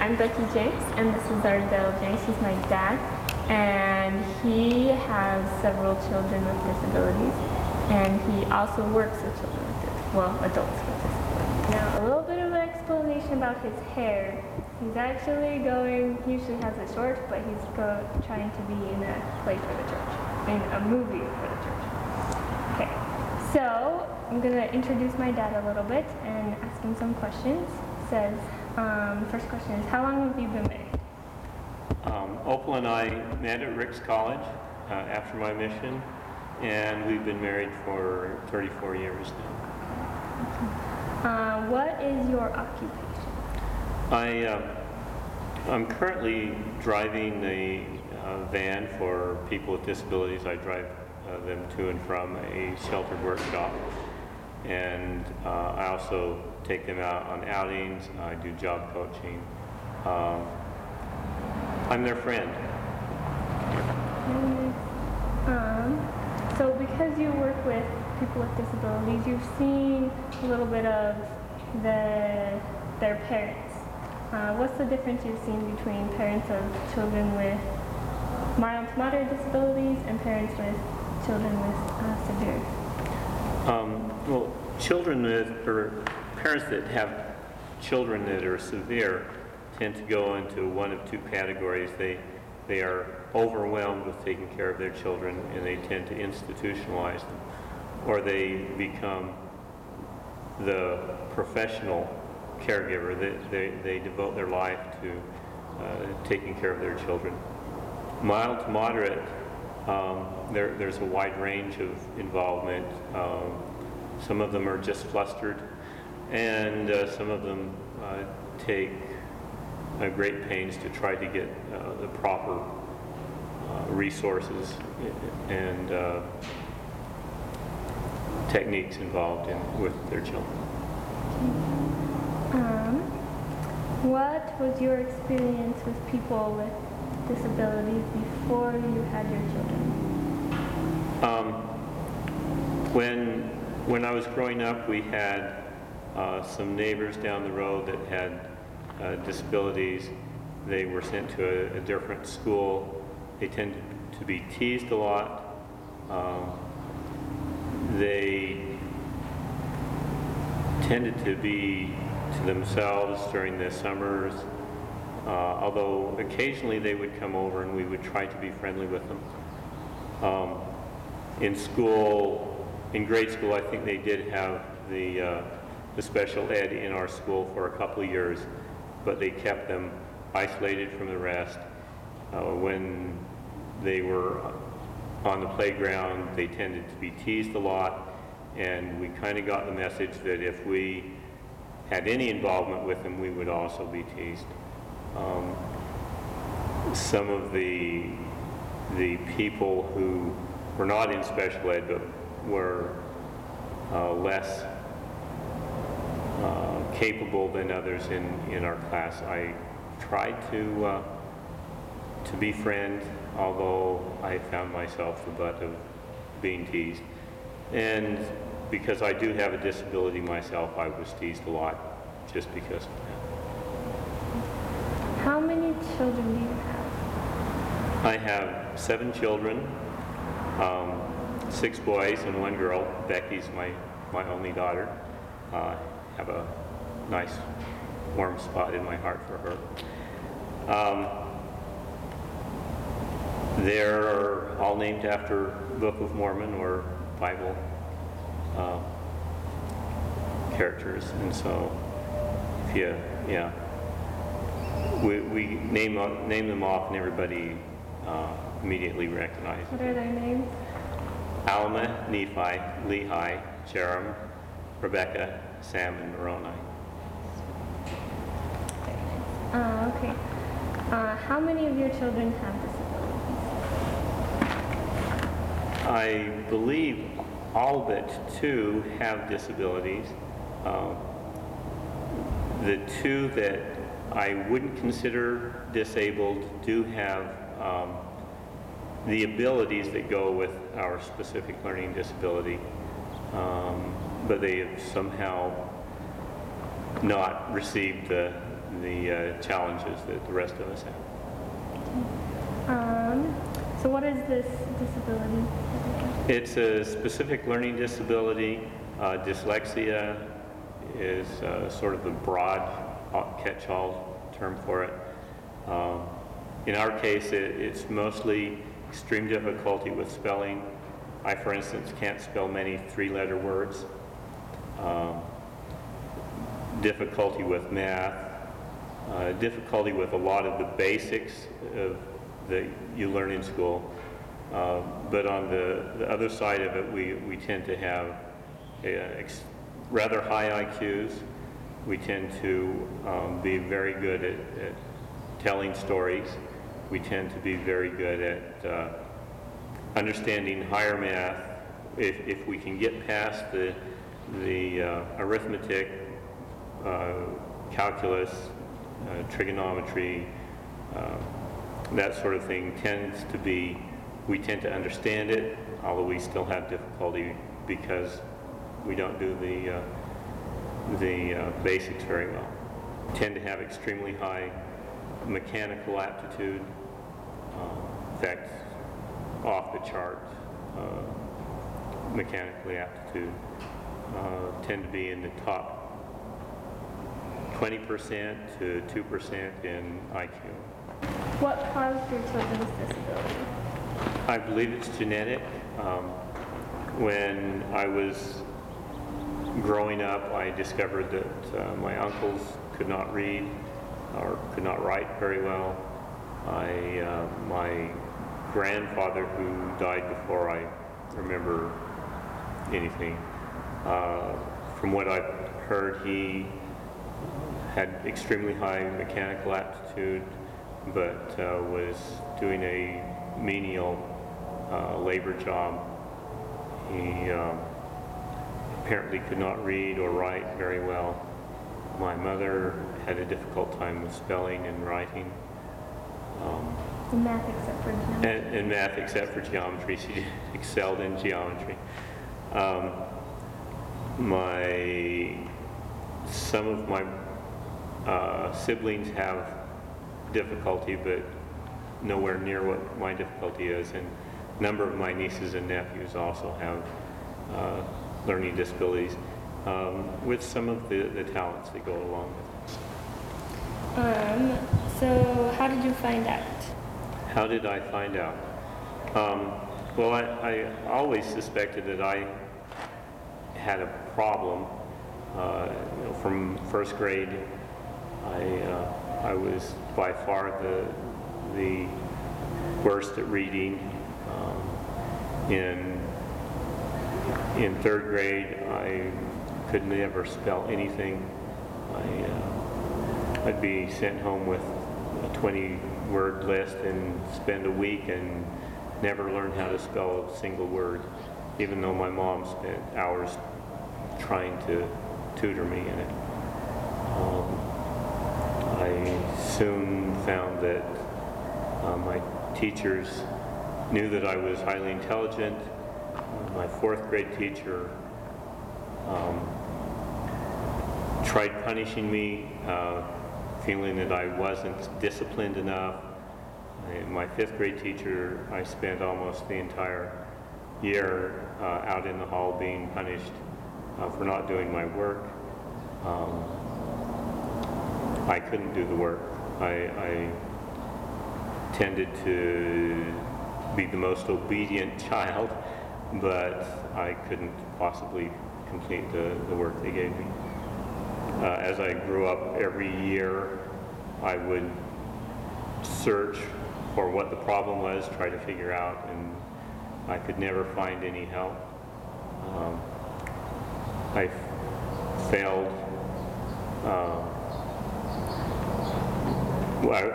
I'm Becky Jenks, and this is Ardell Jenks. He's my dad, and he has several children with disabilities, and he also works with children with adults with disabilities. Now, a little bit of an explanation about his hair. He's actually he usually has it short, but he's trying to be in a play for the church, in a movie for the church. Okay, so I'm going to introduce my dad a little bit and ask him some questions. Says, first question is, how long have you been married? Opal and I met at Rick's College after my mission, and we've been married for 34 years now. What is your occupation? I'm currently driving a van for people with disabilities. I drive them to and from a sheltered workshop, and I also take them out on outings. I do job coaching. I'm their friend. So because you work with people with disabilities, you've seen a little bit of their parents. What's the difference you've seen between parents of children with mild to moderate disabilities and parents with children with severe? Well, parents that have children that are severe tend to go into one of two categories. They are overwhelmed with taking care of their children, and they tend to institutionalize them, or they become the professional caregiver. They devote their life to taking care of their children. Mild to moderate, there's a wide range of involvement. Some of them are just flustered, and some of them take great pains to try to get the proper resources and techniques involved with their children. What was your experience with people with disabilities before you had your children? When I was growing up, we had some neighbors down the road that had disabilities. They were sent to a different school. They tended to be teased a lot. They tended to be to themselves during the summers, although occasionally they would come over and we would try to be friendly with them. In grade school, I think they did have the special ed in our school for a couple of years, but they kept them isolated from the rest. When they were on the playground, they tended to be teased a lot, and we kind of got the message that if we had any involvement with them, we would also be teased. Some of the people who were not in special ed but were less capable than others in our class, I tried to befriend, although I found myself the butt of being teased. And because I do have a disability myself, I was teased a lot just because of that. How many children do you have? I have 7 children, 6 boys and 1 girl. Becky's my only daughter. I have a nice warm spot in my heart for her. They're all named after Book of Mormon or Bible characters, and so we name them off, and everybody immediately recognizes. What are their names? Alma, Nephi, Lehi, Jerem, Rebecca, Sam, and Moroni. Okay. How many of your children have disabilities? I believe all but 2 have disabilities. The 2 that I wouldn't consider disabled do have the abilities that go with our specific learning disability, but they have somehow not received the the challenges that the rest of us have. So what is this disability? It's a specific learning disability. Dyslexia is sort of a broad catch-all term for it. In our case, it's mostly extreme difficulty with spelling. I, for instance, can't spell many three-letter words. Difficulty with math, difficulty with a lot of the basics that you learn in school. But on the other side of it, we tend to have rather high IQs. We tend to be very good at telling stories. We tend to be very good at understanding higher math. If we can get past the arithmetic, calculus, trigonometry, that sort of thing tends to be, we tend to understand it, although we still have difficulty because we don't do the basics very well. Tend to have extremely high mechanical aptitude, in fact, off the chart mechanically aptitude, tend to be in the top 20% to 2% in IQ. What caused your children's disability? I believe it's genetic. When I was growing up, I discovered that my uncles could not read or could not write very well. My grandfather, who died before I remember anything, from what I've heard, he had extremely high mechanical aptitude, but was doing a menial labor job. He apparently could not read or write very well. My mother had a difficult time with spelling and writing. And math except for geometry. And math except for geometry. She excelled in geometry. Some of my siblings have difficulty, but nowhere near what my difficulty is. And a number of my nieces and nephews also have learning disabilities with some of the talents that go along with it. So how did you find out? How did I find out? Well, I always suspected that I had a problem. From first grade, I was by far the worst at reading. In third grade, I could never spell anything. I'd be sent home with a 20-word list and spend a week and never learn how to spell a single word, even though my mom spent hours trying to tutor me in it. I soon found that my teachers knew that I was highly intelligent. My fourth grade teacher tried punishing me, feeling that I wasn't disciplined enough. My fifth grade teacher, I spent almost the entire year out in the hall being punished for not doing my work. I couldn't do the work. I tended to be the most obedient child, but I couldn't possibly complete the work they gave me. As I grew up, every year I would search for what the problem was, try to figure out, and I could never find any help. I failed.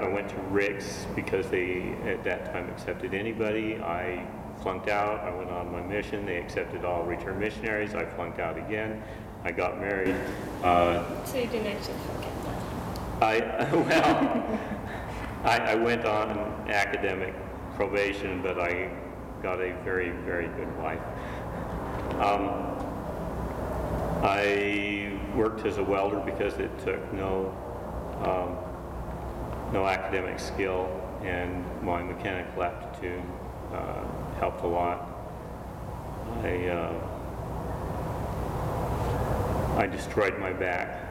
I went to Rick's because they, at that time, accepted anybody. I flunked out. I went on my mission. They accepted all return missionaries. I flunked out again. I got married. So you didn't actually flunk out? I went on academic probation, but I got a very, very good wife. I worked as a welder because it took no um, no academic skill, and my mechanical aptitude helped a lot. I destroyed my back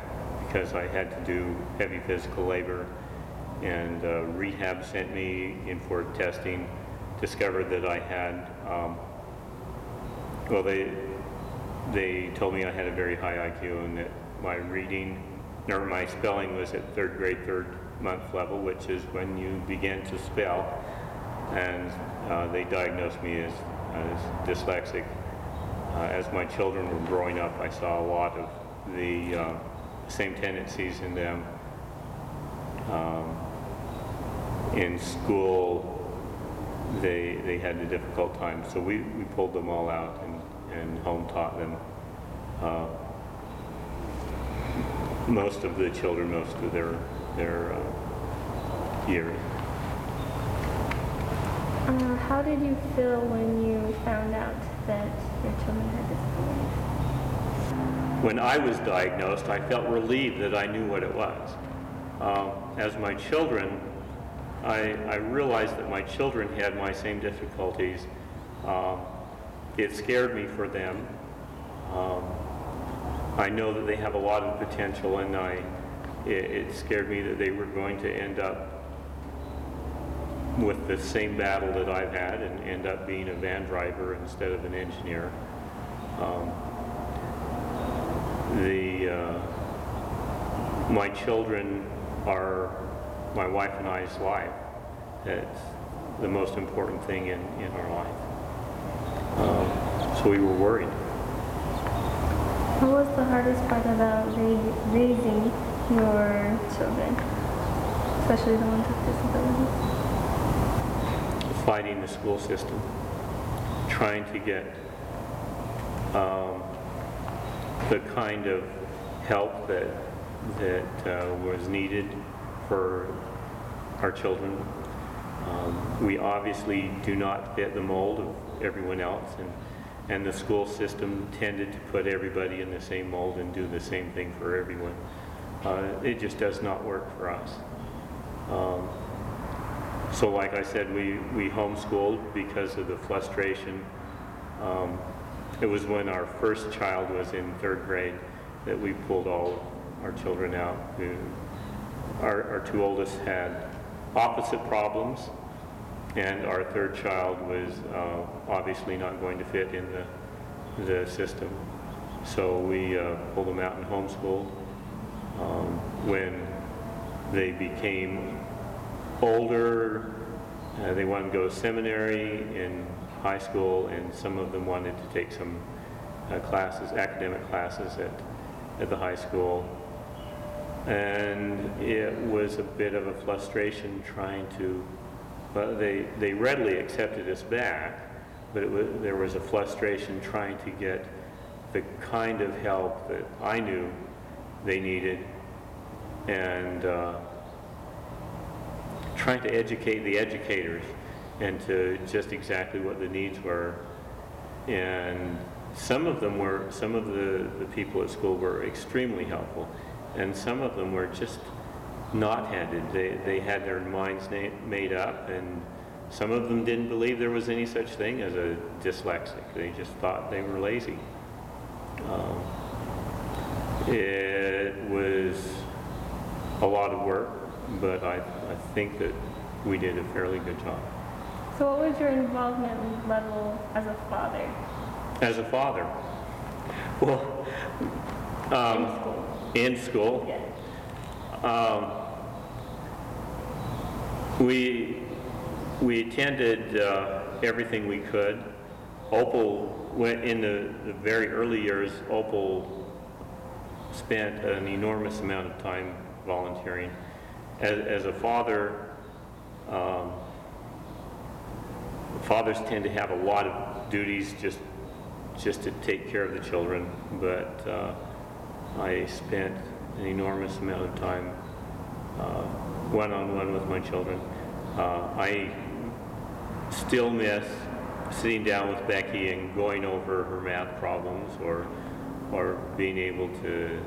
because I had to do heavy physical labor, and rehab sent me in for testing, discovered that I had, well, they told me I had a very high IQ and that my reading, or my spelling was at third grade, third month level, which is when you begin to spell, and they diagnosed me as dyslexic. As my children were growing up, I saw a lot of the same tendencies in them. In school, they had a difficult time, so we pulled them all out and home taught them. Most of the children, most of their years. How did you feel when you found out that your children had disabilities? When I was diagnosed, I felt relieved that I knew what it was. As my children, I realized that my children had my same difficulties. It scared me for them. I know that they have a lot of potential, and it scared me that they were going to end up with the same battle that I've had and end up being a van driver instead of an engineer. My children are my wife and I's life. That's the most important thing in our life. So we were worried. What was the hardest part about raising your children, especially the ones with disabilities? Fighting the school system, trying to get the kind of help that was needed for our children. We obviously do not fit the mold of everyone else, and the school system tended to put everybody in the same mold and do the same thing for everyone. It just does not work for us. So like I said, we homeschooled because of the frustration. It was when our first child was in third grade that we pulled all our children out. Our two oldest had opposite problems, and our third child was obviously not going to fit in the system. So we pulled them out and homeschooled. When they became older, they wanted to go to seminary in high school, and some of them wanted to take some classes, academic classes at the high school. And it was a bit of a frustration trying to, they readily accepted us back, but there was a frustration trying to get the kind of help that I knew they needed, and trying to educate the educators and to just exactly what the needs were. And some of the people at school were extremely helpful, and some of them were just not-handed. They had their minds made up, and some of them didn't believe there was any such thing as a dyslexic. They just thought they were lazy. It was a lot of work, but I think that we did a fairly good job. So what was your involvement level as a father? As a father? Well, in school? Yes. We attended everything we could. Opal went in the very early years. Opal spent an enormous amount of time volunteering. As a father, fathers tend to have a lot of duties just to take care of the children, but I spent an enormous amount of time one-on-one with my children. I still miss sitting down with Becky and going over her math problems, or being able to